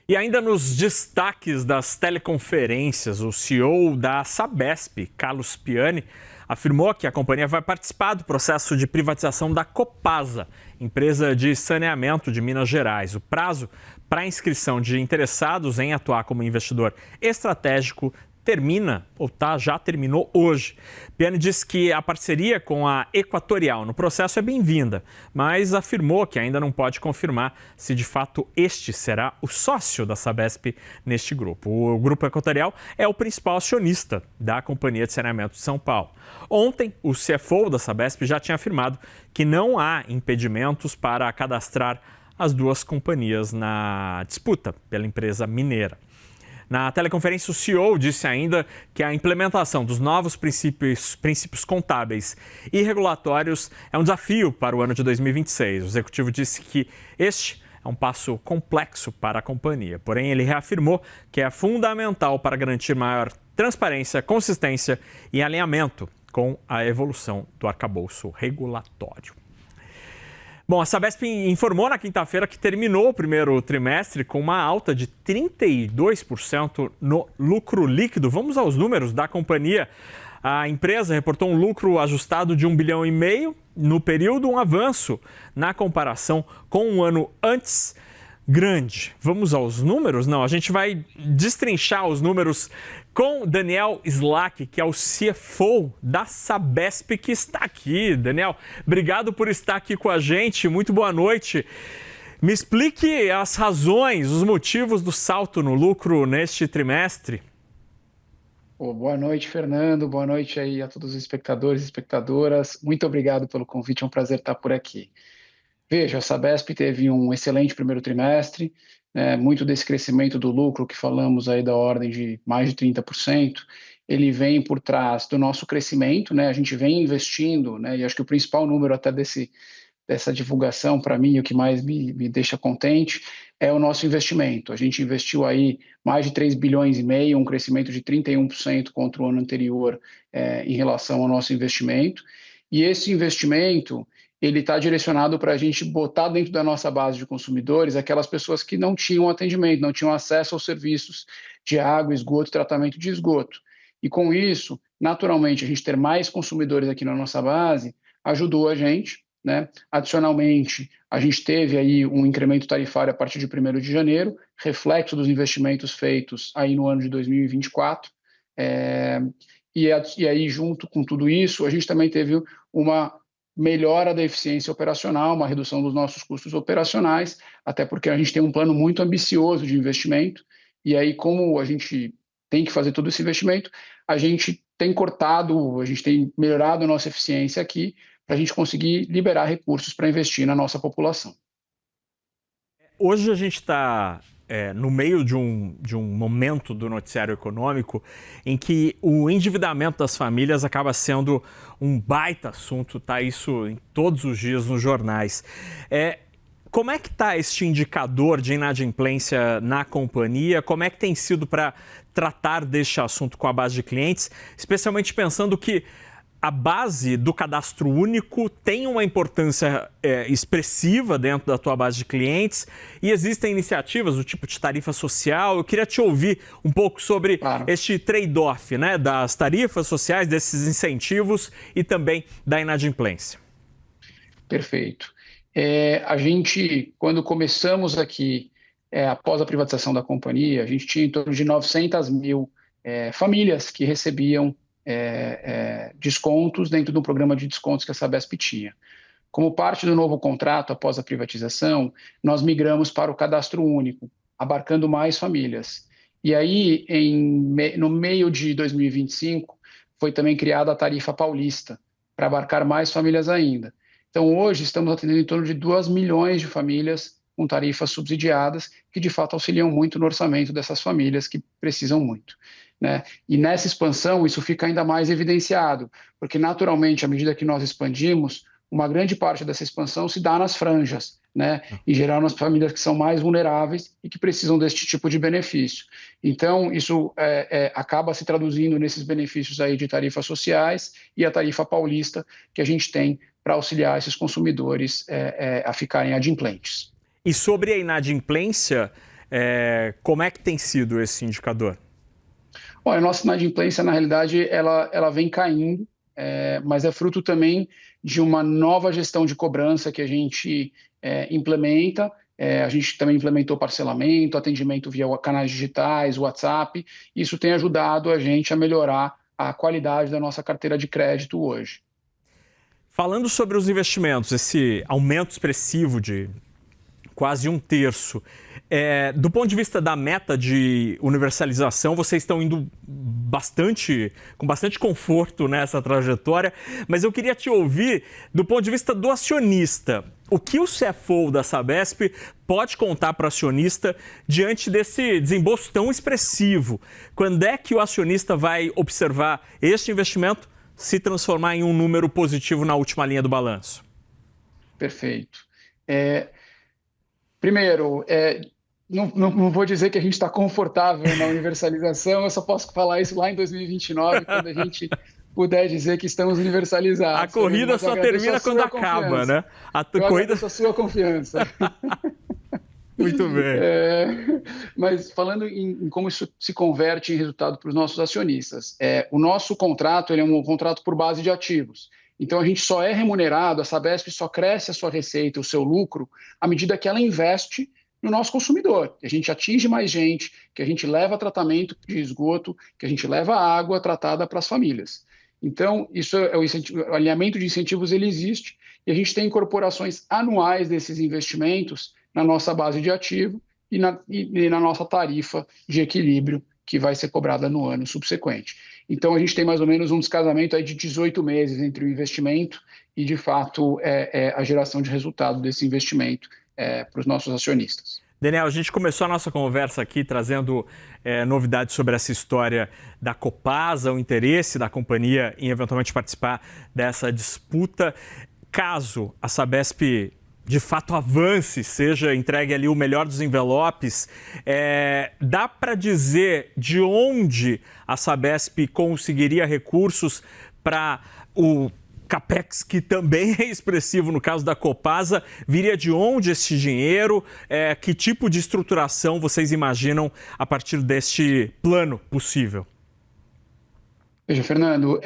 E ainda nos destaques das teleconferências, o CEO da Sabesp, Carlos Piani, afirmou que a companhia vai participar do processo de privatização da Copasa, empresa de saneamento de Minas Gerais. O prazo para inscrição de interessados em atuar como investidor estratégico termina, já terminou hoje. Piani disse que a parceria com a Equatorial no processo é bem-vinda, mas afirmou que ainda não pode confirmar se de fato este será o sócio da Sabesp neste grupo. O Grupo Equatorial é o principal acionista da Companhia de Saneamento de São Paulo. Ontem, o CFO da Sabesp já tinha afirmado que não há impedimentos para cadastrar as duas companhias na disputa pela empresa mineira. Na teleconferência, o CEO disse ainda que a implementação dos novos princípios contábeis e regulatórios é um desafio para o ano de 2026. O executivo disse que este é um passo complexo para a companhia. Porém, ele reafirmou que é fundamental para garantir maior transparência, consistência e alinhamento com a evolução do arcabouço regulatório. Bom, a Sabesp informou na quinta-feira que terminou o primeiro trimestre com uma alta de 32% no lucro líquido. Vamos aos números da companhia. A empresa reportou um lucro ajustado de 1,5 bilhão no período, um avanço na comparação com um ano antes grande. Vamos aos números? Não, a gente vai destrinchar os números com Daniel Slack, que é o CFO da Sabesp, que está aqui. Daniel, obrigado por estar aqui com a gente. Muito boa noite. Me explique as razões, os motivos do salto no lucro neste trimestre. Boa noite, Fernando. Boa noite aí a todos os espectadores e espectadoras. Muito obrigado pelo convite. É um prazer estar por aqui. Veja, a Sabesp teve um excelente primeiro trimestre, muito desse crescimento do lucro que falamos aí da ordem de mais de 30%, ele vem por trás do nosso crescimento, né? A gente vem investindo, né? E acho que o principal número até dessa divulgação, para mim, o que mais me deixa contente, é o nosso investimento. A gente investiu aí mais de 3,5 bilhões, um crescimento de 31% contra o ano anterior em relação ao nosso investimento. E esse investimento ele está direcionado para a gente botar dentro da nossa base de consumidores aquelas pessoas que não tinham atendimento, não tinham acesso aos serviços de água, esgoto, tratamento de esgoto. E com isso, naturalmente, a gente ter mais consumidores aqui na nossa base ajudou a gente, né? Adicionalmente, a gente teve aí um incremento tarifário a partir de 1º de janeiro, reflexo dos investimentos feitos aí no ano de 2024. E aí, junto com tudo isso, a gente também teve uma melhora da eficiência operacional, uma redução dos nossos custos operacionais, até porque a gente tem um plano muito ambicioso de investimento, e aí como a gente tem que fazer todo esse investimento, a gente tem melhorado a nossa eficiência aqui, para a gente conseguir liberar recursos para investir na nossa população. Hoje a gente está no meio de um momento do noticiário econômico em que o endividamento das famílias acaba sendo um baita assunto, tá? Isso em todos os dias nos jornais. Como é que está este indicador de inadimplência na companhia? Como é que tem sido para tratar deste assunto com a base de clientes, especialmente pensando que a base do cadastro único tem uma importância expressiva dentro da tua base de clientes e existem iniciativas do tipo de tarifa social. Eu queria te ouvir um pouco sobre este trade-off, né, das tarifas sociais, desses incentivos e também da inadimplência. Perfeito. A gente, quando começamos aqui, após a privatização da companhia, a gente tinha em torno de 900 mil famílias que recebiam descontos dentro do programa de descontos que a Sabesp tinha. Como parte do novo contrato, após a privatização, nós migramos para o cadastro único, abarcando mais famílias. E aí, no meio de 2025, foi também criada a tarifa paulista, para abarcar mais famílias ainda. Então, hoje, estamos atendendo em torno de 2 milhões de famílias com tarifas subsidiadas, que de fato auxiliam muito no orçamento dessas famílias que precisam muito, né? E nessa expansão, isso fica ainda mais evidenciado, porque naturalmente, à medida que nós expandimos, uma grande parte dessa expansão se dá nas franjas, né? Em geral, nas famílias que são mais vulneráveis e que precisam deste tipo de benefício. Então, isso acaba se traduzindo nesses benefícios aí de tarifas sociais e a tarifa paulista que a gente tem para auxiliar esses consumidores a ficarem adimplentes. E sobre a inadimplência, Como é que tem sido esse indicador? Olha, a nossa inadimplência, na realidade, ela vem caindo, mas é fruto também de uma nova gestão de cobrança que a gente implementa. A gente também implementou parcelamento, atendimento via canais digitais, WhatsApp. Isso tem ajudado a gente a melhorar a qualidade da nossa carteira de crédito hoje. Falando sobre os investimentos, esse aumento expressivo de quase um terço. Do ponto de vista da meta de universalização, vocês estão indo com bastante conforto nessa trajetória, mas eu queria te ouvir do ponto de vista do acionista. O que o CFO da Sabesp pode contar para o acionista diante desse desembolso tão expressivo? Quando é que o acionista vai observar este investimento se transformar em um número positivo na última linha do balanço? Perfeito. Primeiro, não vou dizer que a gente está confortável na universalização, eu só posso falar isso lá em 2029, quando a gente puder dizer que estamos universalizados. A corrida só termina quando acaba, né? Eu agradeço a sua confiança. Muito bem. Mas falando em como isso se converte em resultado para os nossos acionistas, o nosso contrato ele é um contrato por base de ativos. Então, a gente só é remunerado, a Sabesp só cresce a sua receita, o seu lucro, à medida que ela investe no nosso consumidor, que a gente atinge mais gente, que a gente leva tratamento de esgoto, que a gente leva água tratada para as famílias. Então, isso o alinhamento de incentivos ele existe e a gente tem incorporações anuais desses investimentos na nossa base de ativo e na nossa tarifa de equilíbrio que vai ser cobrada no ano subsequente. Então, a gente tem mais ou menos um descasamento aí de 18 meses entre o investimento e, de fato, a geração de resultado desse investimento para os nossos acionistas. Daniel, a gente começou a nossa conversa aqui trazendo novidades sobre essa história da Copasa, o interesse da companhia em eventualmente participar dessa disputa. Caso a Sabesp de fato avance, seja entregue ali o melhor dos envelopes, dá para dizer de onde a Sabesp conseguiria recursos para o CAPEX, que também é expressivo no caso da Copasa, viria de onde esse dinheiro? Que tipo de estruturação vocês imaginam a partir deste plano possível? Veja, Fernando,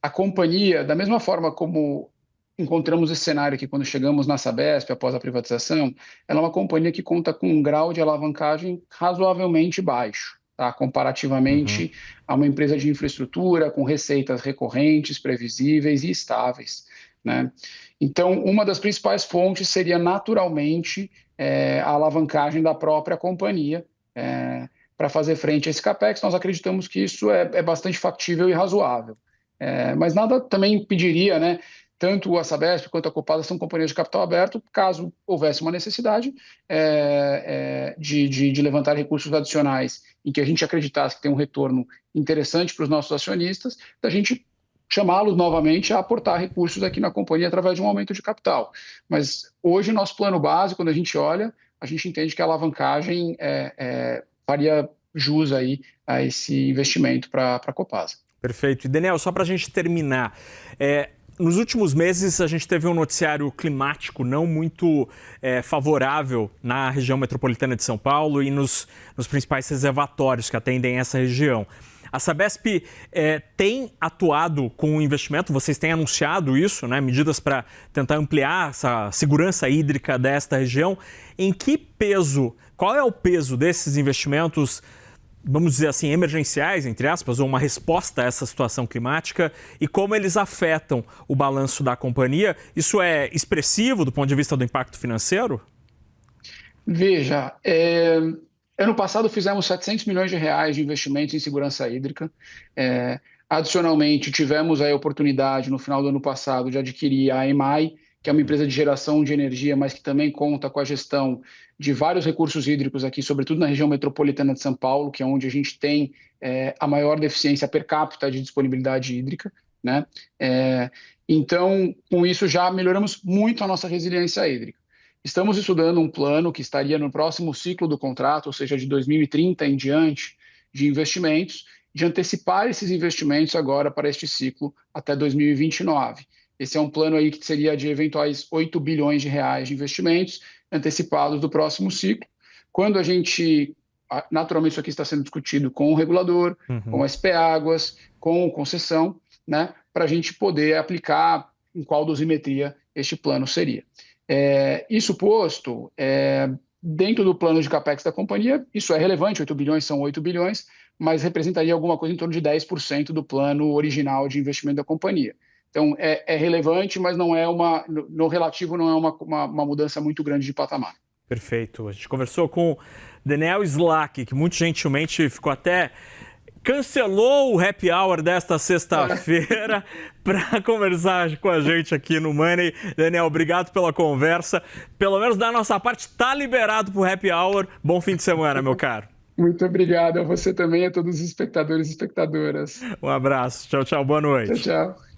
a companhia, da mesma forma como encontramos esse cenário aqui quando chegamos na Sabesp após a privatização, ela é uma companhia que conta com um grau de alavancagem razoavelmente baixo, tá? Comparativamente a uma empresa de infraestrutura com receitas recorrentes, previsíveis e estáveis, né? Então, uma das principais fontes seria naturalmente a alavancagem da própria companhia para fazer frente a esse CAPEX. Nós acreditamos que isso é bastante factível e razoável. Mas nada também impediria, né? Tanto a Sabesp quanto a Copasa são companhias de capital aberto, caso houvesse uma necessidade de levantar recursos adicionais em que a gente acreditasse que tem um retorno interessante para os nossos acionistas, da gente chamá-los novamente a aportar recursos aqui na companhia através de um aumento de capital. Mas hoje, nosso plano base, quando a gente olha, a gente entende que a alavancagem faria jus aí a esse investimento para a Copasa. Perfeito. E Daniel, só para a gente terminar, nos últimos meses, a gente teve um noticiário climático não muito favorável na região metropolitana de São Paulo e nos principais reservatórios que atendem essa região. A Sabesp tem atuado com o investimento, vocês têm anunciado isso, né? Medidas para tentar ampliar essa segurança hídrica desta região. Qual é o peso desses investimentos, vamos dizer assim, emergenciais, entre aspas, ou uma resposta a essa situação climática, e como eles afetam o balanço da companhia? Isso é expressivo do ponto de vista do impacto financeiro? Veja, ano passado fizemos 700 milhões de reais de investimentos em segurança hídrica. Adicionalmente, tivemos a oportunidade no final do ano passado de adquirir a EMAI, que é uma empresa de geração de energia, mas que também conta com a gestão de vários recursos hídricos aqui, sobretudo na região metropolitana de São Paulo, que é onde a gente tem a maior deficiência per capita de disponibilidade hídrica, né? Então, com isso já melhoramos muito a nossa resiliência hídrica. Estamos estudando um plano que estaria no próximo ciclo do contrato, ou seja, de 2030 em diante, de investimentos, de antecipar esses investimentos agora para este ciclo até 2029. Esse é um plano aí que seria de eventuais 8 bilhões de reais de investimentos antecipados do próximo ciclo, Quando a gente, naturalmente isso aqui está sendo discutido com o regulador, com a SP Águas, com concessão, né, para a gente poder aplicar em qual dosimetria este plano seria. Isso posto, dentro do plano de CAPEX da companhia, isso é relevante, 8 bilhões são 8 bilhões, mas representaria alguma coisa em torno de 10% do plano original de investimento da companhia. Então, é relevante, mas não é no relativo não é uma mudança muito grande de patamar. Perfeito. A gente conversou com Daniel Slack, que muito gentilmente cancelou o happy hour desta sexta-feira para conversar com a gente aqui no Money. Daniel, obrigado pela conversa. Pelo menos da nossa parte, está liberado para o happy hour. Bom fim de semana, meu caro. Muito obrigado a você também e a todos os espectadores e espectadoras. Um abraço. Tchau, tchau. Boa noite. Tchau, tchau.